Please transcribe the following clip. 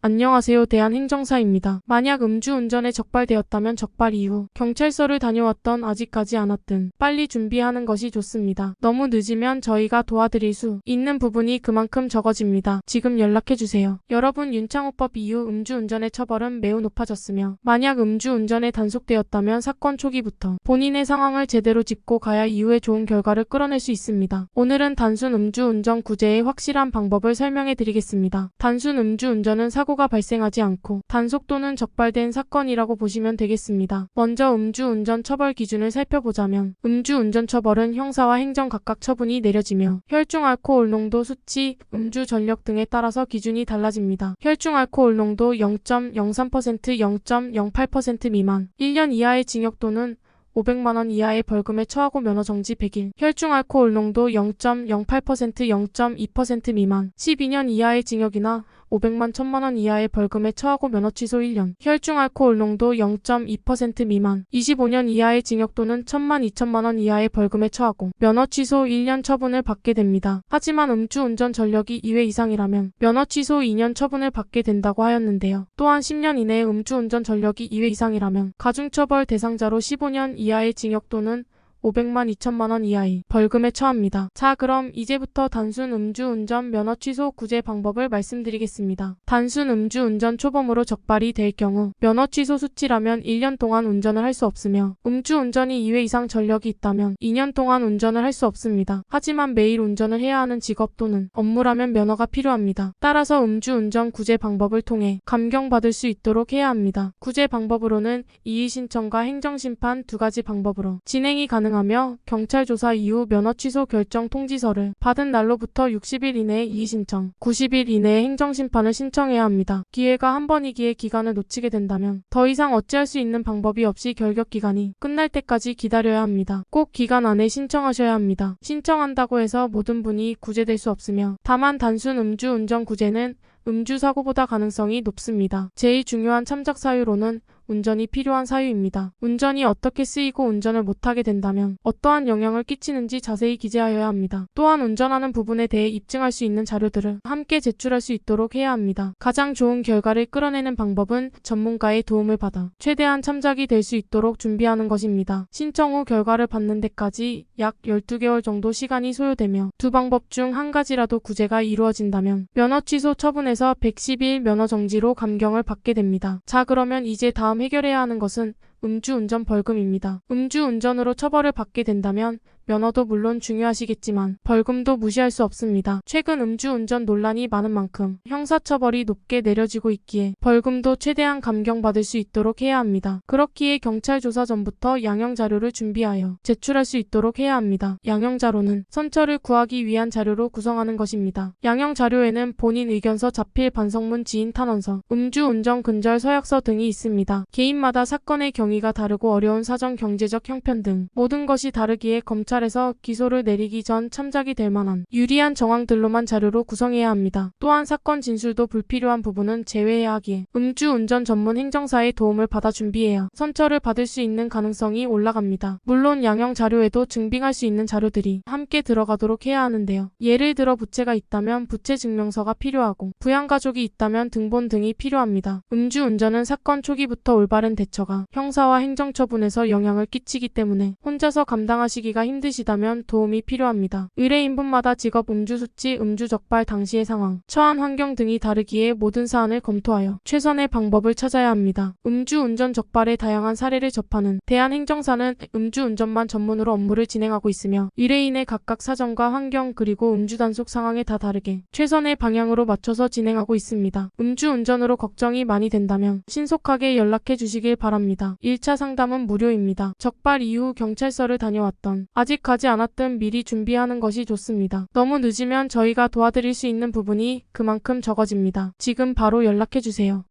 안녕하세요. 대한행정사입니다. 만약 음주운전에 적발되었다면 적발 이후 경찰서를 다녀왔던 아직까지 않았든 빨리 준비하는 것이 좋습니다. 너무 늦으면 저희가 도와드릴 수 있는 부분이 그만큼 적어집니다. 지금 연락해주세요. 여러분, 윤창호법 이후 음주운전의 처벌은 매우 높아졌으며 만약 음주운전에 단속되었다면 사건 초기부터 본인의 상황을 제대로 짚고 가야 이후에 좋은 결과를 끌어낼 수 있습니다. 오늘은 단순 음주운전 구제의 확실한 방법을 설명해 드리겠습니다. 단순 음주운전은 사고가 발생하지 않고 단속 또는 적발된 사건이라고 보시면 되겠습니다. 먼저 음주운전 처벌 기준을 살펴보자면 음주운전 처벌은 형사와 행정 각각 처분이 내려지며 혈중 알코올 농도 수치, 음주 전력 등에 따라서 기준이 달라집니다. 혈중 알코올 농도 0.03%, 0.08% 미만 1년 이하의 징역 또는 500만 원 이하의 벌금에 처하고 면허 정지 100일. 혈중 알코올 농도 0.08%, 0.2% 미만 12년 이하의 징역이나 500만 1000만 원 이하의 벌금에 처하고 면허 취소 1년. 혈중 알코올 농도 0.2% 미만 25년 이하의 징역 또는 1000만 2000만 원 이하의 벌금에 처하고 면허 취소 1년 처분을 받게 됩니다. 하지만 음주운전 전력이 2회 이상이라면 면허 취소 2년 처분을 받게 된다고 하였는데요. 또한 10년 이내에 음주운전 전력이 2회 이상이라면 가중처벌 대상자로 15년 이하의 징역 또는 500만 2천만 원 이하의 벌금에 처합니다. 자, 그럼 이제부터 단순 음주운전 면허 취소 구제 방법을 말씀드리겠습니다. 단순 음주운전 초범으로 적발이 될 경우 면허 취소 수치라면 1년 동안 운전을 할 수 없으며 음주운전이 2회 이상 전력이 있다면 2년 동안 운전을 할 수 없습니다. 하지만 매일 운전을 해야 하는 직업 또는 업무라면 면허가 필요합니다. 따라서 음주운전 구제 방법을 통해 감경받을 수 있도록 해야 합니다. 구제 방법으로는 이의신청과 행정심판 두 가지 방법으로 진행이 가능합니다. 하며 경찰 조사 이후 면허 취소 결정 통지서를 받은 날로부터 60일 이내에 이의신청, 90일 이내에 행정심판을 신청해야 합니다. 기회가 한 번이기에 기간을 놓치게 된다면 더 이상 어찌할 수 있는 방법이 없이 결격기간이 끝날 때까지 기다려야 합니다. 꼭 기간 안에 신청하셔야 합니다. 신청한다고 해서 모든 분이 구제될 수 없으며 다만 단순 음주운전 구제는 음주사고보다 가능성이 높습니다. 제일 중요한 참작 사유로는 운전이 필요한 사유입니다. 운전이 어떻게 쓰이고 운전을 못하게 된다면 어떠한 영향을 끼치는지 자세히 기재하여야 합니다. 또한 운전하는 부분에 대해 입증할 수 있는 자료들을 함께 제출할 수 있도록 해야 합니다. 가장 좋은 결과를 끌어내는 방법은 전문가의 도움을 받아 최대한 참작이 될 수 있도록 준비하는 것입니다. 신청 후 결과를 받는 데까지 약 12개월 정도 시간이 소요되며 두 방법 중 한 가지라도 구제가 이루어진다면 면허 취소 처분에서 110일 면허 정지로 감경을 받게 됩니다. 자, 그러면 이제 다음 해결해야 하는 것은 음주운전 벌금입니다. 음주운전으로 처벌을 받게 된다면 면허도 물론 중요하시겠지만 벌금도 무시할 수 없습니다. 최근 음주운전 논란이 많은 만큼 형사처벌이 높게 내려지고 있기에 벌금도 최대한 감경받을 수 있도록 해야 합니다. 그렇기에 경찰 조사 전부터 양형자료를 준비하여 제출할 수 있도록 해야 합니다. 양형자료는 선처를 구하기 위한 자료로 구성하는 것입니다. 양형자료에는 본인 의견서, 자필 반성문, 지인 탄원서, 음주운전 근절 서약서 등이 있습니다. 개인마다 사건의 경위가 다르고 어려운 사정, 경제적 형편 등 모든 것이 다르기에 검찰에서 기소를 내리기 전 참작이 될 만한 유리한 정황들로만 자료로 구성해야 합니다. 또한 사건 진술도 불필요한 부분은 제외해야 하기에 음주운전 전문 행정사의 도움을 받아 준비해야 선처를 받을 수 있는 가능성이 올라갑니다. 물론 양형 자료에도 증빙할 수 있는 자료들이 함께 들어가도록 해야 하는데요. 예를 들어 부채가 있다면 부채 증명서가 필요하고 부양가족이 있다면 등본 등이 필요합니다. 음주운전은 사건 초기부터 올바른 대처가 형사와 행정처분에서 영향을 끼치기 때문에 혼자서 감당하시기가 힘드시다면 도움이 필요합니다. 의뢰인분마다 직업 음주 수치, 음주 적발 당시의 상황, 처한 환경 등이 다르기에 모든 사안을 검토하여 최선의 방법을 찾아야 합니다. 음주운전 적발의 다양한 사례를 접하는 대한행정사는 음주운전만 전문으로 업무를 진행하고 있으며 의뢰인의 각각 사정과 환경 그리고 음주단속 상황에 다 다르게 최선의 방향으로 맞춰서 진행하고 있습니다. 음주운전으로 걱정이 많이 된다면 신속하게 연락해 주시길 바랍니다. 1차 상담은 무료입니다. 적발 이후 경찰서를 다녀왔던 아직 가지 않았든 미리 준비하는 것이 좋습니다. 너무 늦으면 저희가 도와드릴 수 있는 부분이 그만큼 적어집니다. 지금 바로 연락해 주세요.